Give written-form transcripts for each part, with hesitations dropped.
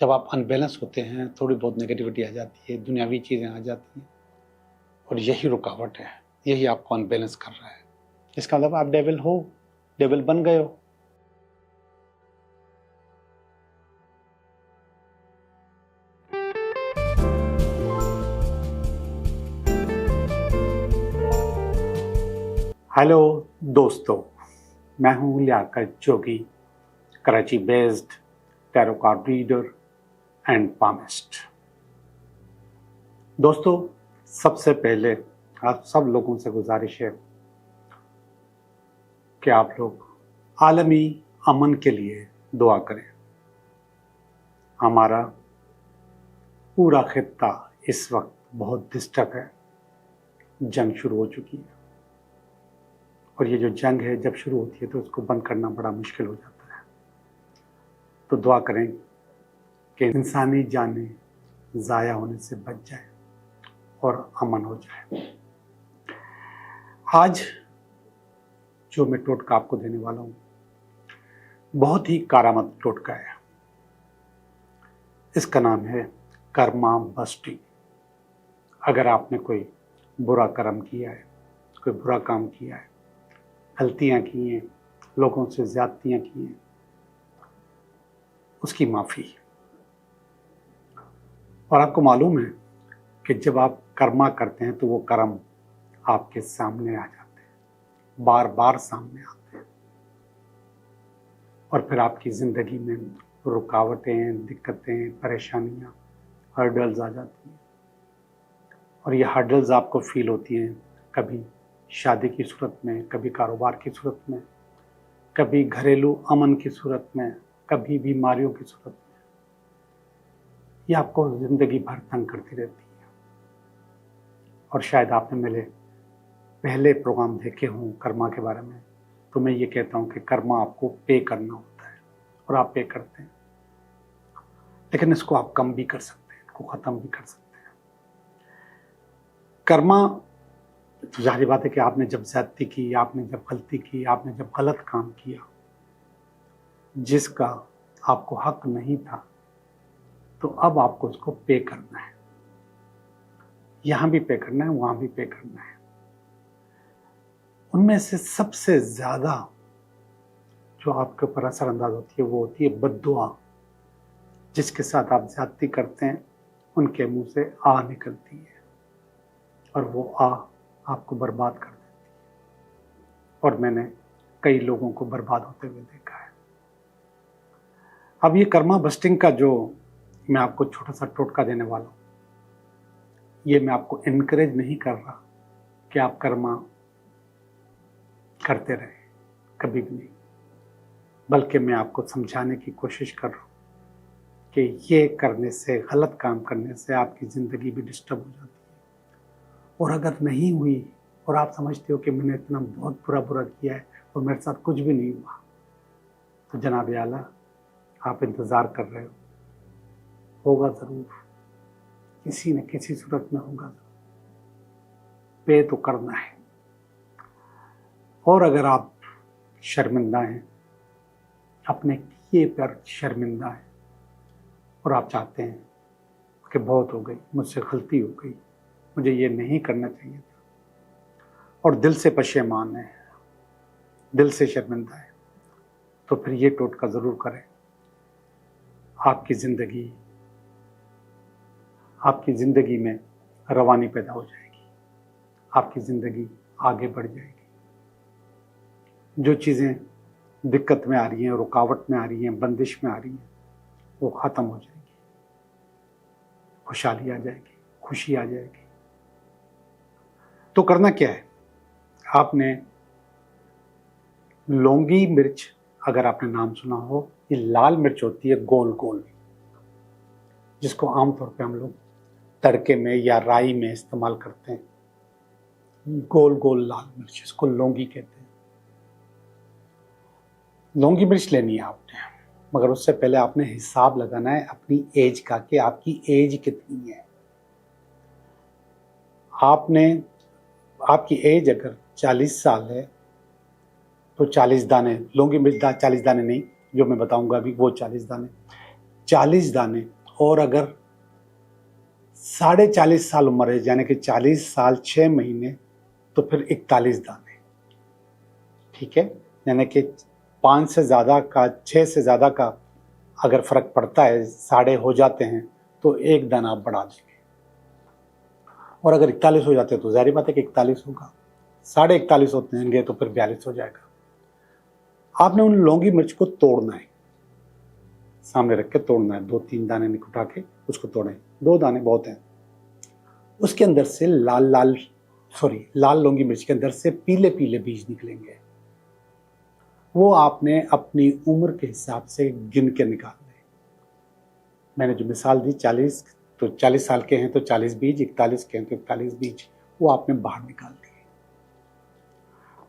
जब आप अनबैलेंस होते हैं, थोड़ी बहुत नेगेटिविटी आ जाती है, दुनियावी चीज़ें आ जाती हैं और यही रुकावट है, यही आपको अनबैलेंस कर रहा है। इसका मतलब आप डेविल हो, डेविल बन गए हो। हेलो दोस्तों, मैं हूँ Liyaqat Jogi, Karachi based tarot card reader and palmist. दोस्तों, सबसे पहले आप सब लोगों से गुजारिश है कि आप लोग आलमी अमन के लिए दुआ करें। हमारा पूरा खित्ता इस वक्त बहुत डिस्टर्ब है, जंग शुरू हो चुकी है और ये जो जंग है जब शुरू होती है तो उसको बंद करना बड़ा मुश्किल हो जाता है। तो दुआ करें कि इंसानी जानें ज़ाया होने से बच जाए और अमन हो जाए। आज जो मैं टोटका आपको देने वाला हूँ बहुत ही कारामद टोटका है। इसका नाम है कर्मा बस्टिंग। अगर आपने कोई बुरा कर्म किया है, कोई बुरा काम किया है, गलतियाँ की हैं, लोगों से ज़्यादतियाँ की हैं, उसकी माफ़ी। और आपको मालूम है कि जब आप कर्मा करते हैं तो वो कर्म आपके सामने आ जाते हैं, बार बार सामने आते हैं और फिर आपकी ज़िंदगी में रुकावटें, दिक्कतें, परेशानियाँ, हर्डल्स आ जाती हैं। और ये हर्डल्स आपको फील होती हैं कभी शादी की सूरत में, कभी कारोबार की सूरत में, कभी घरेलू अमन की सूरत में, कभी बीमारियों की सूरत में। ये आपको ज़िंदगी भर तंग करती रहती है। और शायद आपने मेरे पहले प्रोग्राम देखे हों कर्मा के बारे में, तो मैं ये कहता हूँ कि कर्मा आपको पे करना होता है और आप पे करते हैं, लेकिन इसको आप कम भी कर सकते हैं, इसको ख़त्म भी कर सकते हैं। कर्मा तो जाहिर बात है कि आपने जब ज़्यादती की, आपने जब गलती की, आपने जब गलत काम किया जिसका आपको हक नहीं था, तो अब आपको उसको पे करना है। यहाँ भी पे करना है, वहाँ भी पे करना है। उनमें से सबसे ज़्यादा जो आपके ऊपर असरअंदाज होती है वो होती है बद्दुआ। जिसके साथ आप ज़्यादती करते हैं उनके मुंह से आ निकलती है और वो आ आपको बर्बाद कर देती है। और मैंने कई लोगों को बर्बाद होते हुए देखा है। अब ये कर्मा बस्टिंग का जो मैं आपको छोटा सा टोटका देने वाला हूँ, ये मैं आपको इनकरेज नहीं कर रहा कि आप कर्मा करते रहें, कभी भी नहीं, बल्कि मैं आपको समझाने की कोशिश कर रहा हूँ कि ये करने से, गलत काम करने से आपकी ज़िंदगी भी डिस्टर्ब हो जाती है। और अगर नहीं हुई और आप समझते हो कि मैंने इतना बहुत बुरा किया है और मेरे साथ कुछ भी नहीं हुआ, तो जनाब आला आप इंतज़ार कर रहे हो, होगा ज़रूर, किसी न किसी सूरत में होगा ज़रूर। पे तो करना है। और अगर आप शर्मिंदा हैं, अपने किए पर शर्मिंदा हैं और आप चाहते हैं कि बहुत हो गई, मुझसे गलती हो गई, मुझे ये नहीं करना चाहिए था, और दिल से पशेमान है, दिल से शर्मिंदा है, तो फिर ये टोटका ज़रूर करें। आपकी ज़िंदगी में रवानी पैदा हो जाएगी, आपकी ज़िंदगी आगे बढ़ जाएगी। जो चीज़ें दिक्कत में आ रही हैं, रुकावट में आ रही हैं, बंदिश में आ रही हैं, वो ख़त्म हो जाएगी, खुशहाली आ जाएगी, खुशी आ जाएगी। तो करना क्या है, आपने लौंगी मिर्च, अगर आपने नाम सुना हो, ये लाल मिर्च होती है गोल गोल, जिसको आमतौर पे हम लोग तड़के में या राई में इस्तेमाल करते हैं। गोल गोल लाल मिर्च, इसको लौंगी कहते हैं। लौंगी मिर्च लेनी है आपने, मगर उससे पहले आपने हिसाब लगाना है अपनी एज का कि आपकी एज कितनी है। आपकी एज अगर 40 साल है तो 40 दाने लौंगी मिर्च, 40 दाने नहीं, जो मैं बताऊंगा अभी वो 40 दाने, 40 दाने, और अगर 40.5 साल उम्र है यानी कि 40 साल 6 महीने, तो फिर 41 दाने, ठीक है। यानी कि 5 से ज़्यादा का, 6 से ज़्यादा का अगर फ़र्क पड़ता है, साढ़े हो जाते हैं, तो 1 दाना आप बढ़ा देंगे। और अगर 41 हो जाते हैं तो ज़ाहिर बात है कि 41 होगा। 41.5 होते होंगे तो फिर 42 हो जाएगा। आपने उन लौंगी मिर्च को तोड़ना है, सामने रख के तोड़ना है। 2-3 दाने उठा के उसको तोड़ें, 2 दाने बहुत हैं। उसके अंदर से लाल लौंगी मिर्च के अंदर से पीले पीले बीज निकलेंगे। वो आपने अपनी उम्र के हिसाब से गिन के निकालने। मैंने जो मिसाल दी 40, तो 40 साल के हैं तो 40 बीज, 41 के हैं तो 41 बीज, वो आपने बाहर निकाल दिए।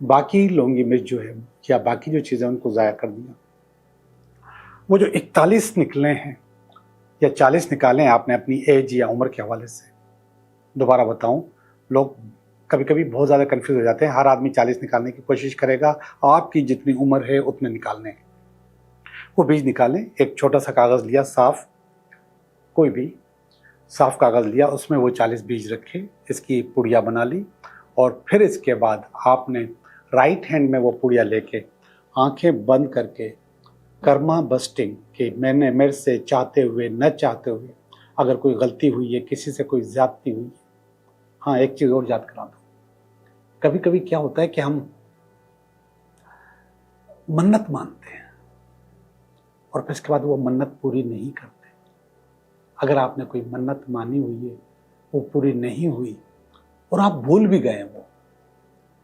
बाकी लौंगी मिर्च जो है या बाकी जो चीज़ें उनको ज़ाया कर दिया। वो जो 41 निकले हैं या 40 निकाले हैं आपने अपनी एज या उम्र के हवाले से, दोबारा बताऊं, लोग कभी कभी बहुत ज़्यादा कंफ्यूज हो जाते हैं। हर आदमी 40 निकालने की कोशिश करेगा, आपकी जितनी उम्र है उतने निकालने। वो बीज निकालें। एक छोटा सा कागज़ लिया, साफ, कोई भी साफ कागज़ लिया, उसमें वो 40 बीज रखे, इसकी पुड़िया बना ली। और फिर इसके बाद आपने राइट हैंड में वो पुड़िया लेके आंखें बंद करके कर्मा बस्टिंग कि मैंने मेरे से चाहते हुए न चाहते हुए अगर कोई गलती हुई है, किसी से कोई ज्यादती हुई है। हाँ, एक चीज़ और याद करा दो, कभी कभी क्या होता है कि हम मन्नत मानते हैं और फिर इसके बाद वो मन्नत पूरी नहीं करते। अगर आपने कोई मन्नत मानी हुई है, वो पूरी नहीं हुई और आप भूल भी गए वो,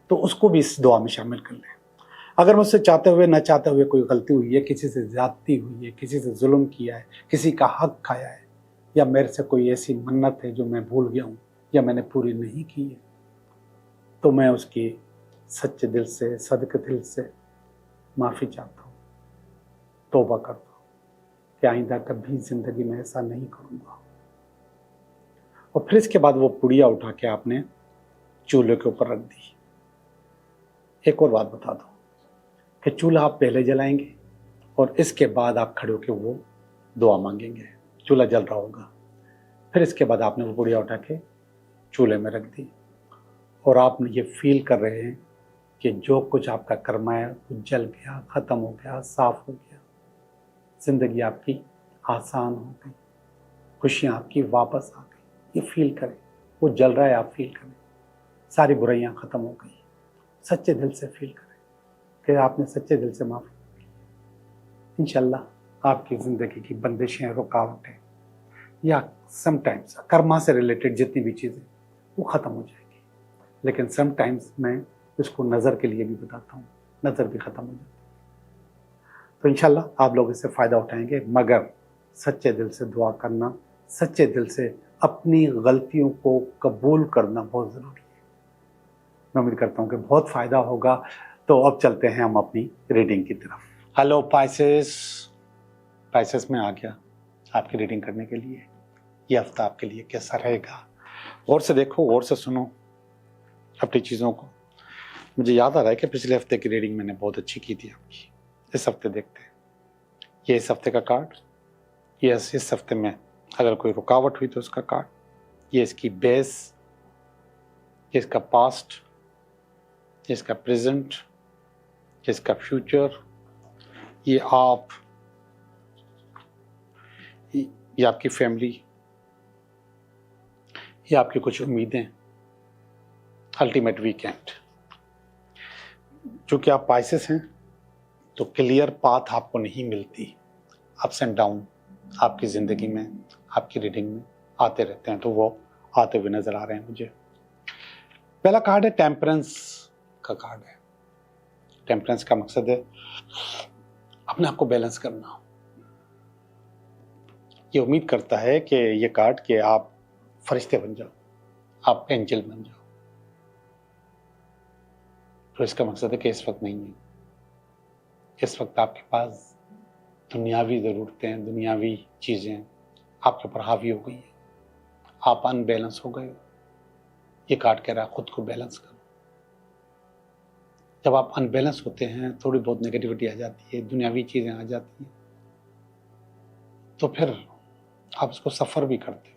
तो उसको भी इस दुआ में शामिल कर लें। अगर मुझसे चाहते हुए न चाहते हुए कोई गलती हुई है, किसी से ज्यादती हुई है, किसी से जुल्म किया है, किसी का हक खाया है, या मेरे से कोई ऐसी मन्नत है जो मैं भूल गया हूँ या मैंने पूरी नहीं की है, तो मैं उसकी सच्चे दिल से, सदके दिल से माफ़ी चाहता हूँ, तौबा करता हूँ कि आइंदा कभी ज़िंदगी में ऐसा नहीं करूँगा। और फिर इसके बाद वो पुड़िया उठा के आपने चूल्हे के ऊपर रख दी। एक और बात बता दो कि चूल्हा आप पहले जलाएंगे और इसके बाद आप खड़े होकर वो दुआ मांगेंगे। चूल्हा जल रहा होगा, फिर इसके बाद आपने वो पुड़िया उठा के चूल्हे में रख दी और आप ये फील कर रहे हैं कि जो कुछ आपका कर्म है वो जल गया, ख़त्म हो गया, साफ हो गया, ज़िंदगी आपकी आसान हो गई, खुशियाँ आपकी वापस आ गई। ये फील करें, वो जल रहा है, आप फील करें, सारी बुराइयाँ ख़त्म हो गई। सच्चे दिल से फील करें कि आपने सच्चे दिल से माफ़ी मांगी। इंशाल्लाह आपकी ज़िंदगी की बंदिशें, रुकावटें या समटाइम्स कर्मा से रिलेटेड जितनी भी चीज़ें वो ख़त्म हो जाएगी। लेकिन समटाइम्स मैं इसको नज़र के लिए भी बताता हूँ, नज़र भी ख़त्म हो जाती है। तो इंशाल्लाह आप लोग इससे फ़ायदा उठाएंगे, मगर सच्चे दिल से दुआ करना, सच्चे दिल से अपनी गलतियों को कबूल करना बहुत ज़रूरी है। मैं उम्मीद करता हूँ कि बहुत फ़ायदा होगा। तो अब चलते हैं हम अपनी रीडिंग की तरफ। हेलो पाइसेस, पाइसेस में आ गया आपकी रीडिंग करने के लिए। ये हफ्ता आपके लिए कैसा रहेगा, गौर से देखो, गौर से सुनो अपनी चीज़ों को। मुझे याद आ रहा है कि पिछले हफ्ते की रीडिंग मैंने बहुत अच्छी की थी आपकी। इस हफ्ते देखते हैं, ये इस हफ्ते का कार्ड, ये इस हफ्ते में अगर कोई रुकावट हुई तो उसका कार्ड, ये इसकी बेस, ये इसका पास्ट, ये इसका प्रेजेंट, ये इसका फ्यूचर, ये आप, ये आपकी फैमिली, ये आपकी कुछ उम्मीदें, अल्टीमेट वीकेंड। चूँकि आप पाइसेस हैं तो क्लियर पाथ आपको नहीं मिलती, अप्स एंड डाउन आपकी ज़िंदगी में, आपकी रीडिंग में आते रहते हैं, तो वो आते हुए नज़र आ रहे हैं मुझे। पहला कार्ड है टेम्परेंस का कार्ड है। टेम्परेंस का मकसद है अपने आप को बैलेंस करना। ये उम्मीद करता है कि ये कार्ड कि आप फरिश्ते बन जाओ, आप एंजल बन जाओ। तो इसका मकसद है कि इस वक्त नहीं है, इस वक्त आपके पास दुनियावी ज़रूरतें, दुनियावी चीज़ें आपके ऊपर हावी हो गई हैं, आप अनबैलेंस हो गए हो। ये कार्ड कह रहा है खुद को बैलेंस करो। जब आप अनबैलेंस होते हैं, थोड़ी बहुत नेगेटिविटी आ जाती है, दुनियावी चीज़ें आ जाती हैं, तो फिर आप उसको सफ़र भी करते हो,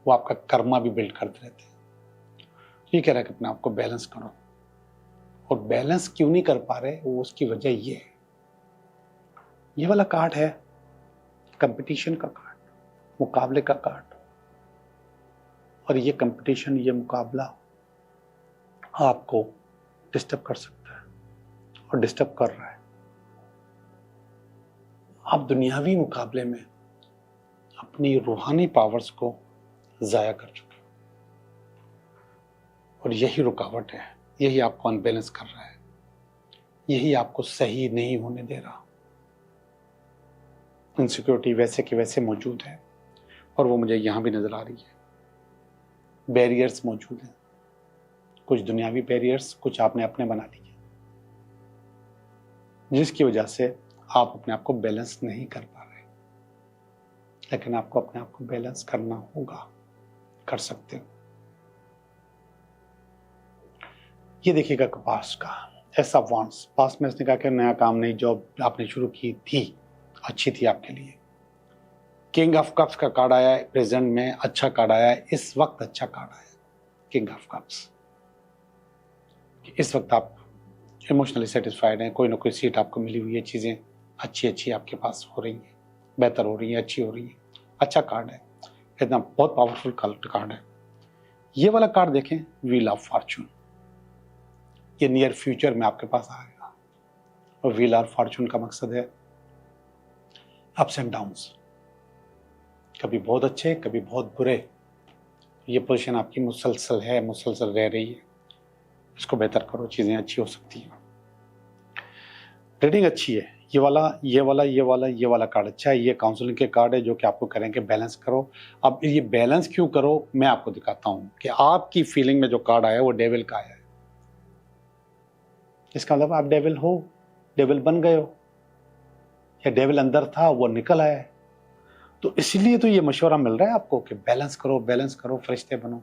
वो आपका कर्मा भी बिल्ड करते रहते हैं। ये कह रहा है कि अपने आप को बैलेंस करो, और बैलेंस क्यों नहीं कर पा रहे, वो उसकी वजह ये है, ये वाला कार्ड है कंपटीशन का कार्ड, मुकाबले का कार्ड। और ये कंपटीशन, ये मुकाबला आपको डिस्टर्ब कर सकता है और डिस्टर्ब कर रहा है। आप दुनियावी मुकाबले में अपनी रूहानी पावर्स को ज़ाया कर चुके हो, और यही रुकावट है, यही आपको अनबैलेंस कर रहा है, यही आपको सही नहीं होने दे रहा। इनसिक्योरिटी वैसे के वैसे मौजूद है, और वो मुझे यहाँ भी नज़र आ रही है। बैरियर्स मौजूद हैं, कुछ दुनियावी बैरियर्स, कुछ आपने अपने बना लिए, जिसकी वजह से आप अपने आप को बैलेंस नहीं कर पा रहे। लेकिन आपको अपने आप को बैलेंस करना होगा, कर सकते हो। ये देखिएगा कपास का ऐसा वांस, पास में इसने कहा कि नया काम, नई जॉब आपने शुरू की थी, अच्छी थी आपके लिए। किंग ऑफ कप्स का कार्ड आया है, प्रेजेंट में अच्छा कार्ड आया है, इस वक्त अच्छा कार्ड आया है, किंग ऑफ कप्स। इस वक्त आप इमोशनली सेटिस्फाइड हैं, कोई ना कोई सीट आपको मिली हुई है, चीज़ें अच्छी अच्छी आपके पास हो रही हैं, बेहतर हो रही हैं, अच्छी हो रही हैं, अच्छा कार्ड है, इतना बहुत पावरफुल कार्ड है। ये वाला कार्ड देखें, व्हील ऑफ फॉर्चून, ये नियर फ्यूचर में आपके पास आएगा। और व्हील ऑफ फॉर्चून का मकसद है अप्स एंड डाउन्स, कभी बहुत अच्छे, कभी बहुत बुरे। ये पोजीशन आपकी मुसलसल है, मुसलसल रह रही है, इसको बेहतर करो, चीज़ें अच्छी हो सकती हैं। रीडिंग अच्छी है, ये वाला कार्ड अच्छा है, ये काउंसलिंग के कार्ड है जो कि आपको करेंगे बैलेंस करो। अब ये बैलेंस क्यों करो, मैं आपको दिखाता हूँ कि आपकी फीलिंग में जो कार्ड आया है वो डेविल का आया है। इसका मतलब आप डेविल हो, डेविल बन गए हो, या डेविल अंदर था वो निकल आया है। तो इसलिए तो ये मशवरा मिल रहा है आपको कि बैलेंस करो, फरिश्ते बनो।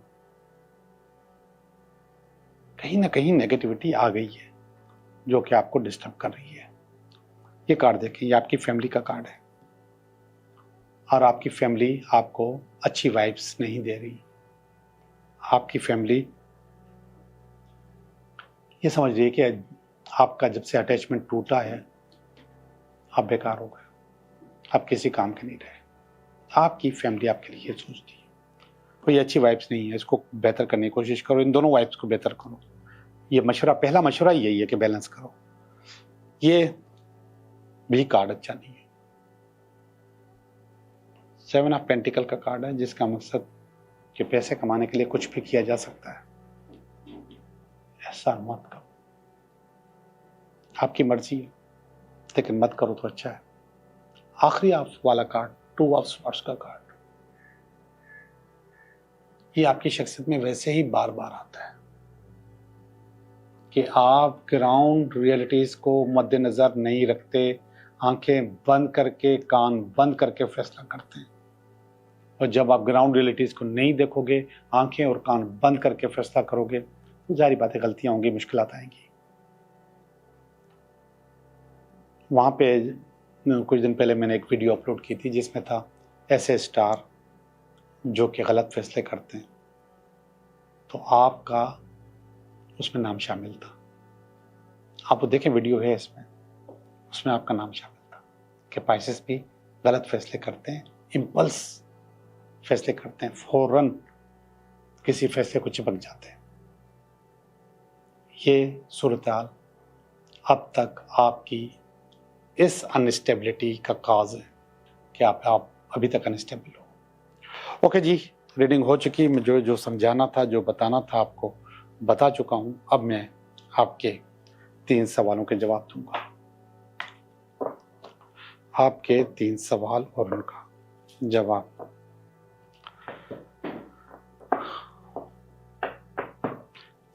कहीं ना कहीं नेगेटिविटी आ गई है जो कि आपको डिस्टर्ब कर रही है। ये कार्ड देखें, ये आपकी फैमिली का कार्ड है, और आपकी फैमिली आपको अच्छी वाइब्स नहीं दे रही। आपकी फैमिली ये समझ रही है कि आपका जब से अटैचमेंट टूटा है, आप बेकार हो गए, आप किसी काम के नहीं रहे। आपकी फैमिली आपके लिए सोचती है कोई अच्छी वाइब्स नहीं है, इसको बेहतर करने की कोशिश करो, इन दोनों वाइब्स को बेहतर करो। ये मशवरा, पहला मशवरा यही है कि बैलेंस करो। ये भी कार्ड अच्छा नहीं है। 7 ऑफ पेंटिकल का कार्ड है, जिसका मकसद कि पैसे कमाने के लिए कुछ भी किया जा सकता है, ऐसा मत करो, आपकी मर्जी है, लेकिन मत करो तो अच्छा है। आखिरी वाला कार्ड, 2 ऑफ स्वॉर्ड्स का कार्ड, ये आपकी शख्सियत में वैसे ही बार बार आता है कि आप ग्राउंड रियलिटीज को मद्देनजर नहीं रखते, आंखें बंद करके, कान बंद करके फैसला करते हैं। और जब आप ग्राउंड रियलिटीज को नहीं देखोगे, आंखें और कान बंद करके फैसला करोगे, तो जारी बातें गलतियां होंगी, मुश्किलात आएंगी। वहाँ पे कुछ दिन पहले मैंने एक वीडियो अपलोड की थी जिसमें था ऐसे स्टार जो कि गलत फैसले करते हैं, तो आपका उसमें नाम शामिल था। आप वो देखें, वीडियो है इसमें, उसमें आपका नाम शामिल था कि पाइसेस भी गलत फैसले करते हैं, इम्पल्स फैसले करते हैं, फौरन किसी फैसले को चिपक जाते हैं। ये सूरत-ए-हाल अब तक आपकी इस अनस्टेबिलिटी का काज है कि आप अभी तक अनस्टेबल हो। ओके जी, रीडिंग हो चुकी, मुझे जो समझाना था, जो बताना था आपको बता चुका हूं। अब मैं आपके 3 सवालों के जवाब दूंगा, आपके 3 सवाल और उनका जवाब।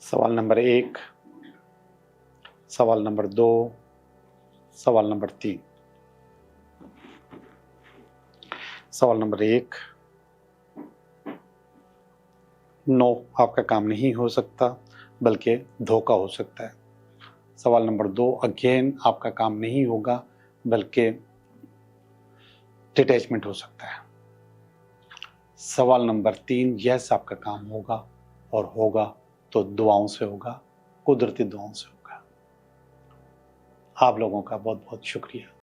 सवाल नंबर 1, सवाल नंबर 2, सवाल नंबर 3। सवाल नंबर 1, नो, आपका काम नहीं हो सकता बल्कि धोखा हो सकता है। सवाल नंबर 2, अगेन आपका काम नहीं होगा बल्कि डिटैचमेंट हो सकता है। सवाल नंबर 3, यस आपका काम होगा, और होगा तो दुआओं से होगा, कुदरती दुआओं से होगा। आप लोगों का बहुत बहुत शुक्रिया।